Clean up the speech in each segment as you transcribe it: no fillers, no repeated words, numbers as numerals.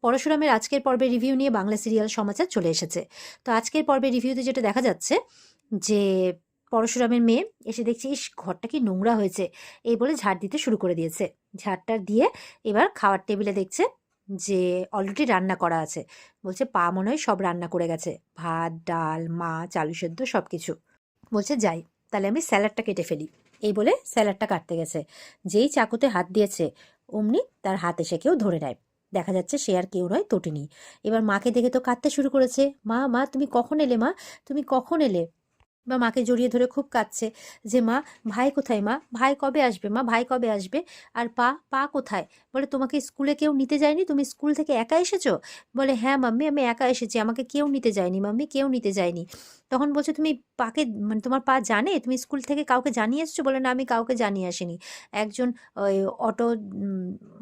পরশুরামের আজকের পর্বের রিভিউ নিয়ে বাংলা সিরিয়াল সমাচার চলে এসেছে। তো আজকের পর্বের রিভিউতে যেটা দেখা যাচ্ছে যে পরশুরামের মেয়ে এসে দেখছে, ইস ঘরটা কি নোংরা হয়েছে, এই বলে ঝাড় দিতে শুরু করে দিয়েছে। ঝাড়টা দিয়ে এবার খাওয়ার টেবিলে দেখছে যে অলরেডি রান্না করা আছে। বলছে পা মনে হয় সব রান্না করে গেছে, ভাত, ডাল, মাছ, আলু সেদ্ধ সব কিছু। বলছে যাই তাহলে আমি স্যালাডটা কেটে ফেলি, এই বলে স্যালাডটা কাটতে গেছে। যেই চাকুতে হাত দিয়েছে অমনি তার হাত এসে কেউ ধরে নেয়। দেখা যাচ্ছে সে আর কেউ নয়, তটিনী। এবার মাকে দেখে তো কাঁদতে শুরু করেছে, মা মা তুমি কখন এলে, মা তুমি কখন এলে। বা মাকে জড়িয়ে ধরে খুব কাঁদছে যে মা ভাই কোথায়, মা ভাই কবে আসবে, মা ভাই কবে আসবে। আর পা পা কোথায়। বলে তোমাকে স্কুলে কেউ নিতে যায়নি, তুমি স্কুল থেকে একা এসেছো। বলে হ্যাঁ মাম্মি আমি একা এসেছি, আমাকে কেউ নিতে যায়নি মাম্মি, কেউ নিতে যায়নি। তখন বলছে তুমি পাকে মানে তোমার পা জানে, তুমি স্কুল থেকে কাউকে জানিয়ে এসেছো। বলে না আমি কাউকে জানিয়ে আসিনি। একজন ওই অটো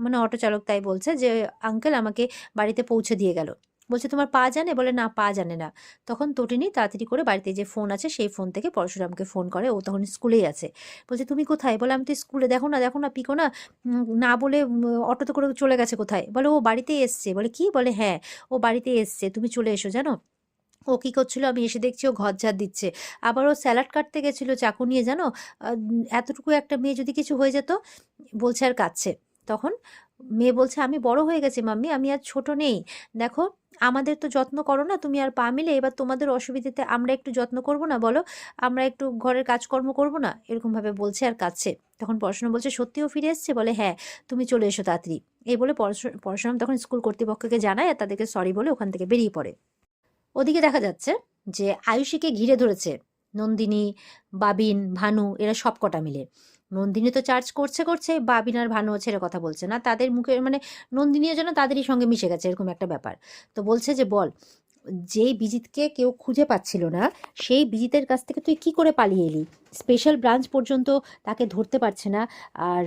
মানে অটো চালক তাই বলছে যে আঙ্কেল আমাকে বাড়িতে পৌঁছে দিয়ে গেল। বলছে তোমার পা জানে। বলে না পা জানে না। তখন তটিনী তাড়াতাড়ি করে বাড়িতে যে ফোন আছে সেই ফোন থেকে পরশুরামকে ফোন করে, ও তখন স্কুলেই আছে। বলছে তুমি কোথায়। বলে আমি তো স্কুলে, দেখো না দেখো না পিকো না, না বলে অটোতে করে চলে গেছে কোথায়। বলে ও বাড়িতেই এসছে। বলে কি। বলে হ্যাঁ ও বাড়িতে এসছে, তুমি চলে এসো। জানো ও কি করছিল, আমি এসে দেখছি ও ঘর ঝাড় দিচ্ছে। আবার ও স্যালাড কাটতে গেছিল চাকু নিয়ে, জানো। এতটুকু একটা মেয়ে যদি কিছু হয়ে যেত। বলছে আর কাঁদছে। তখন মেয়ে বলছে আমি বড় হয়ে গেছি মাম্মি, আমি আর ছোট নেই। দেখো আমাদের তো যত্ন করো না তুমি আর পা মিলে, এবার তোমাদের অসুবিধাতে আমরা একটু যত্ন করব না বলো, আমরা একটু ঘরের কাজকর্ম করব না, এরকম ভাবে বলছে আর কাঁদছে। তখন পড়াশোনা বলছে সত্যিও ফিরে এসছে। বলে হ্যাঁ তুমি চলে এসো তাড়াতাড়ি। এই বলে পড়াশোনা তখন স্কুল কর্তৃপক্ষকে জানায় আর তাদেরকে সরি বলে ওখান থেকে বেরিয়ে পড়ে। ওদিকে দেখা যাচ্ছে যে আয়ুষীকে ঘিরে ধরেছে নন্দিনী, বাবিন, ভানু, এরা সব কটা মিলে। নন্দিনী তো চার্জ করছে করছে, বাবিন আর ভানুও ছেড়ে কথা বলছে না, তাদের মুখে মানে নন্দিনীও যেন তাদেরই সঙ্গে মিশে গেছে এরকম একটা ব্যাপার। তো বলছে যে বল, যেই বিজিতকে কেউ খুঁজে পাচ্ছিল না সেই বিজিতের কাছ থেকে তুই কি করে পালিয়ে এলি, স্পেশাল ব্রাঞ্চ পর্যন্ত তাকে ধরতে পারছে না, আর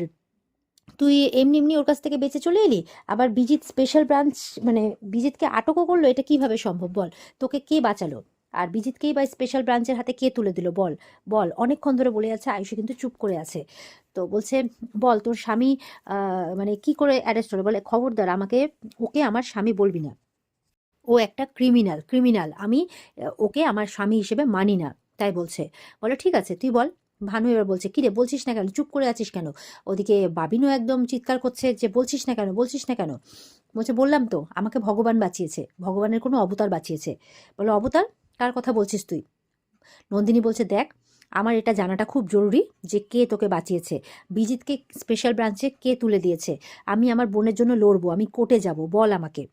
তুই এমনি এমনি ওর কাছ থেকে বেঁচে চলে এলি। আবার বিজিত স্পেশাল ব্রাঞ্চ মানে বিজিতকে আটকও করলো, এটা কিভাবে সম্ভব বল। তোকে কে বাঁচালো, আর বিজিতকেই বা স্পেশাল ব্রাঞ্চের হাতে কে তুলে দিল বল। বল অনেকক্ষণ ধরে বলে যাচ্ছে, আয়ুষী কিন্তু চুপ করে আছে। তো বলছে বল তোর স্বামী মানে কি করে অ্যারেস্ট হলো। বলে খবরদার আমাকে ওকে আমার স্বামী বলবি না, ও একটা ক্রিমিনাল ক্রিমিনাল, আমি ওকে আমার স্বামী হিসেবে মানি না। তাই বলছে। বলে ঠিক আছে তুই বল। ভানু এবার বলছে কি রে বলছিস না কেন, চুপ করে আছিস কেন। ওদিকে বাবিনও একদম চিৎকার করছে যে বলছিস না কেন, বলছিস না কেন। বলছে বললাম তো আমাকে ভগবান বাঁচিয়েছে, ভগবানের কোনো অবতার বাঁচিয়েছে। বলে অবতার, কার কথা বলছিস তুই। নন্দিনী বলছে দেখ আমার এটা জানাটা খুব জরুরি যে কে তোকে বাঁচিয়েছে, বিজিতকে স্পেশাল ব্রাঞ্চে কে তুলে দিয়েছে। আমি আমার বোনের জন্য লড়বো, আমি কোর্টে যাব, বল আমাকে।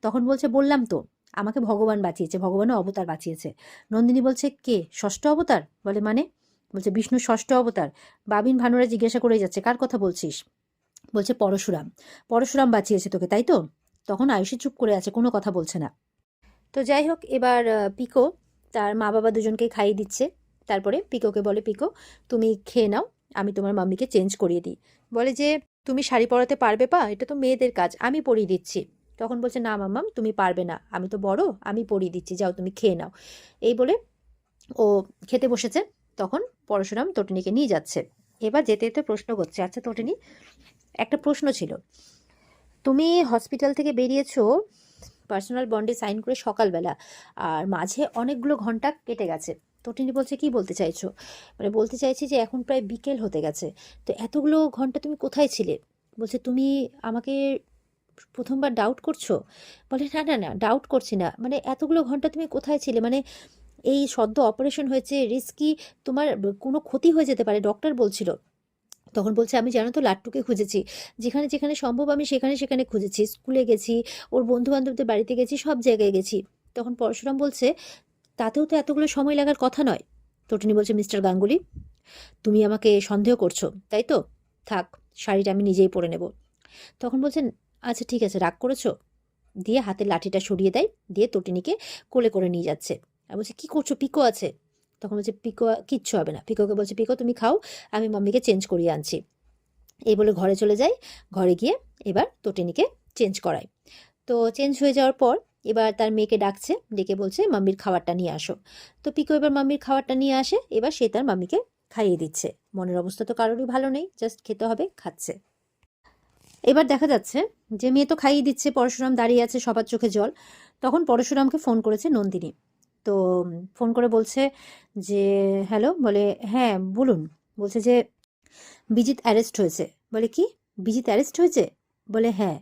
তখন বলছে বললাম তো আমাকে ভগবান বাঁচিয়েছে, ভগবানের অবতার বাঁচিয়েছে। নন্দিনী বলছে কে, ষষ্ঠ অবতার। বলে মানে। বলছে বিষ্ণু ষষ্ঠ অবতার। বাবিন ভানুরা জিজ্ঞাসা করে যাচ্ছে কার কথা বলছিস। বলছে পরশুরাম, পরশুরাম বাঁচিয়েছে তোকে তাই তো। তখন আয়ুষী চুপ করে আছে, কোনো কথা বলছে না। তো যাই হোক এবার পিকো তার মা বাবা দুজনকে খাইয়ে দিচ্ছে। তারপরে পিকোকে বলে পিকো তুমি খেয়ে নাও, আমি তোমার মাম্মিকে চেঞ্জ করিয়ে দিই। বলে যে তুমি শাড়ি পরাতে পারবে পা, এটা তো মেয়েদের কাজ, আমি পরিয়ে দিচ্ছি। তখন বলছে না মাম্মাম তুমি পারবে না, আমি তো বড়, আমি পরিয়ে দিচ্ছি, যাও তুমি খেয়ে নাও। এই বলে ও খেতে বসেছে। তখন পরশুরাম তটিনীকে নিয়ে যাচ্ছে। এবার যেতে যেতে প্রশ্ন করছে, আচ্ছা তটিনী একটা প্রশ্ন ছিল, তুমি হসপিটাল থেকে বেরিয়েছো পার্সোনাল বন্ডে সাইন করে সকালবেলা, আর মাঝে অনেকগুলো ঘন্টা কেটে গেছে। তটিনী বলছে কি বলতে চাইছো। মানে বলতে চাইছি যে এখন প্রায় বিকেল হতে গেছে, তো এতগুলো ঘন্টা তুমি কোথায় ছিলে। বলছে তুমি আমাকে প্রথমবার ডাউট করছো। বলে না না না ডাউট করছি না, মানে এতগুলো ঘন্টা তুমি কোথায় ছিলে, মানে এই সদ্য অপারেশন হয়েছে, রিস্কি, তোমার কোনো ক্ষতি হয়ে যেতে পারে ডক্টর বলছিল। তখন বলছে আমি জানো তো লাট্টুকে খুঁজেছি, যেখানে যেখানে সম্ভব আমি সেখানে সেখানে খুঁজেছি, স্কুলে গেছি, ওর বন্ধু বান্ধবদের বাড়িতে গেছি, সব জায়গায় গেছি। তখন পরশুরাম বলছে তাতেও তো এতগুলো সময় লাগার কথা নয়। তটিনী বলছে মিস্টার গাঙ্গুলি তুমি আমাকে সন্দেহ করছো তাই তো, থাক শাড়িটা আমি নিজেই পরে নেব। তখন বলছেন আচ্ছা ঠিক আছে রাগ করেছো, দিয়ে হাতের লাঠিটা সরিয়ে দেয়, দিয়ে তটিনীকে কোলে করে নিয়ে যাচ্ছে। আর বলছে কি করছো, পিকো আছে। তখন বলছে পিকো কিচ্ছু হবে না। পিকোকে বলছে পিকো তুমি খাও, আমি মাম্মিকে চেঞ্জ করিয়ে আনছি। এই বলে ঘরে চলে যায়। ঘরে গিয়ে এবার তটিনীকে চেঞ্জ করায়। তো চেঞ্জ হয়ে যাওয়ার পর এবার তার মেয়েকে ডাকছে, ডেকে বলছে মাম্মির খাবারটা নিয়ে আসো। তো পিকো এবার মাম্মির খাবারটা নিয়ে আসে, এবার সে তার মাম্মিকে খাইয়ে দিচ্ছে। মনের অবস্থা তো কারোরই ভালো নেই, জাস্ট খেতে হবে, খাচ্ছে। এবার দেখা যাচ্ছে যে মেয়ে তো খাইয়ে দিচ্ছে, পরশুরাম দাঁড়িয়ে আছে, সবার চোখে জল। তখন পরশুরামকে ফোন করেছে নন্দিনী। তো ফোন করে বলছে যে হ্যালো, বলে হ্যাঁ বলুন। বলছে যে বিজিত অ্যারেস্ট হয়েছে। বলে কি, বিজিত অ্যারেস্ট হয়েছে? বলে হ্যাঁ।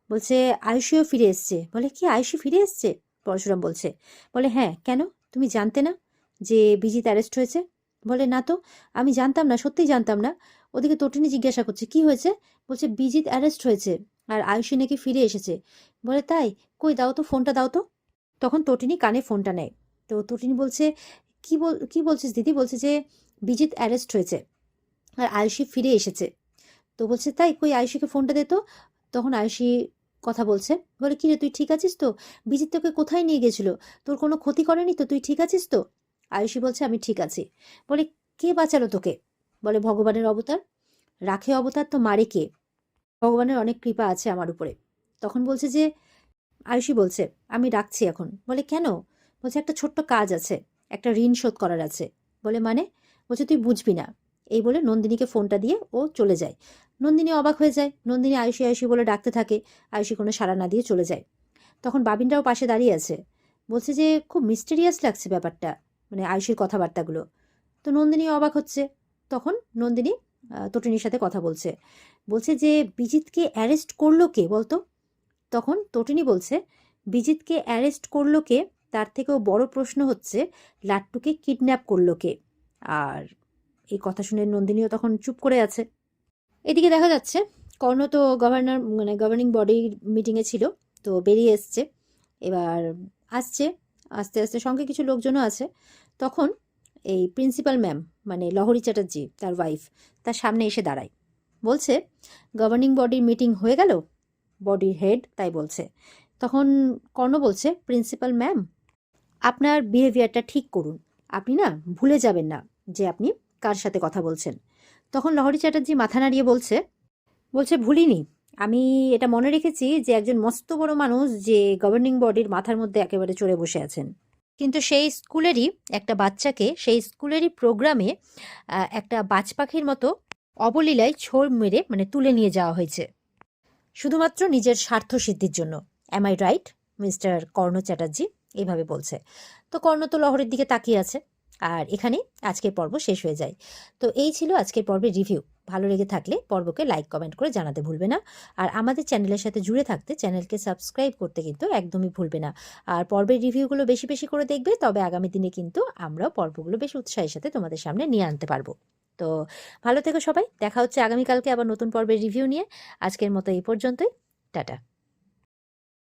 বলছে আয়ুষীও ফিরে এসছে। বলে কি, আয়ুষী ফিরে এসছে? পরশুরাম বলছে, বলে হ্যাঁ, কেন তুমি জানতে না যে বিজিত অ্যারেস্ট হয়েছে? বলে না তো, আমি জানতাম না, সত্যিই জানতাম না। ওদিকে তটিনী জিজ্ঞাসা করছে কি হয়েছে? বলছে বিজিত অ্যারেস্ট হয়েছে আর আয়ুষী নাকি ফিরে এসেছে। বলে তাই? কই দাও তো, ফোনটা দাও তো। তখন তটিনী কানে ফোনটা নেয়। তো তটিনী বলছে কি বলছিস দিদি? বলছে যে বিজিত অ্যারেস্ট হয়েছে আর আয়ুষী ফিরে এসেছে। তো বলছে তাই, কই আয়ুষীকে ফোনটা দে তো। তখন আয়ুষী কথা বলছে, বলে কি রে, তুই ঠিক আছিস তো? বিজিত তোকে কোথায় নিয়ে গেছিল? তোর কোনো ক্ষতি করেনি তো? তুই ঠিক আছিস তো? আয়ুষী বলছে আমি ঠিক আছি। বলে কে বাঁচালো তোকে? বলে ভগবানের অবতার। রাখে অবতার তো মারে কে? ভগবানের অনেক কৃপা আছে আমার উপরে। তখন বলছে যে আয়ুষী বলছে আমি রাখছি এখন। বলে কেন? বলছে একটা ছোট্ট কাজ আছে, একটা ঋণ শোধ করার আছে। বলে মানে? বলছে তুই বুঝবি না। এই বলে নন্দিনীকে ফোনটা দিয়ে ও চলে যায়। নন্দিনী অবাক হয়ে যায়। নন্দিনী আয়ুষী আয়ুষী বলে ডাকতে থাকে। আয়ুষী কোনো সাড়া না দিয়ে চলে যায়। তখন বাবিনরাও পাশে দাঁড়িয়ে আছে। বলছে যে খুব মিস্টেরিয়াস লাগছে ব্যাপারটা, মানে আয়ুষীর কথাবার্তাগুলো। তো নন্দিনী অবাক হচ্ছে। তখন নন্দিনী তটিনীর সাথে কথা বলছে। বলছে যে বিজিতকে অ্যারেস্ট করলো কে বলতো? তখন তটিনী বলছে বিজিতকে অ্যারেস্ট করলো কে, তার থেকেও বড় প্রশ্ন হচ্ছে লাট্টুকে কিডন্যাপ করলো কে। আর এই কথা শুনে নন্দিনীও তখন চুপ করে আছে। এদিকে দেখা যাচ্ছে কর্ণ তো গভর্নর মানে গভর্নিং বডির মিটিংয়ে ছিল, তো বেরিয়ে এসছে। এবার আসছে, আস্তে আস্তে সঙ্গে কিছু লোকজনও আছে। তখন এই প্রিন্সিপাল ম্যাম মানে লহরী চ্যাটার্জি তার ওয়াইফ তার সামনে এসে দাঁড়ায়। বলছে গভর্নিং বডির মিটিং হয়ে গেল, বডির হেড তাই বলছে। তখন কর্ণ বলছে প্রিন্সিপাল ম্যাম, আপনার বিহেভিয়ারটা ঠিক করুন। আপনি না ভুলে যাবেন না যে আপনি কার সাথে কথা বলছেন। তখন লহরী চ্যাটার্জি মাথা নাড়িয়ে বলছে বলছে ভুলিনি। আমি এটা মনে রেখেছি যে একজন মস্ত বড় মানুষ যে গভর্নিং বডির মাথার মধ্যে একেবারে চড়ে বসে আছেন। কিন্তু সেই স্কুলেরই একটা বাচ্চাকে সেই স্কুলেরই প্রোগ্রামে একটা বাজ পাখির মতো অবলীলায় ছোড় মেরে মানে তুলে নিয়ে যাওয়া হয়েছে শুধুমাত্র নিজের স্বার্থ সিদ্ধির জন্য। অ্যাম আই রাইট মিস্টার কর্ণ চ্যাটার্জি? এইভাবে বলছে। তো কর্ণ তো লহরের দিকে তাকিয়ে আছে। আর এখানেই আজকের পর্ব শেষ হয়ে যায়। তো এই ছিল আজকের পর্বের রিভিউ। ভালো লেগে থাকলে পর্বকে লাইক কমেন্ট করে জানাতে ভুলবে না। আর আমাদের চ্যানেলের সাথে জুড়ে থাকতে চ্যানেলকে সাবস্ক্রাইব করতে কিন্তু একদমই ভুলবে না। আর পর্বের রিভিউগুলো বেশি বেশি করে দেখবে, তবে আগামী দিনে কিন্তু আমরাও পর্বগুলো বেশ উৎসাহের সাথে তোমাদের সামনে নিয়ে আনতে পারবো। তো ভালো থেকো সবাই, দেখা হচ্ছে আগামীকালকে আবার নতুন পর্বের রিভিউ নিয়ে। আজকের মতো এই পর্যন্তই। টাটা।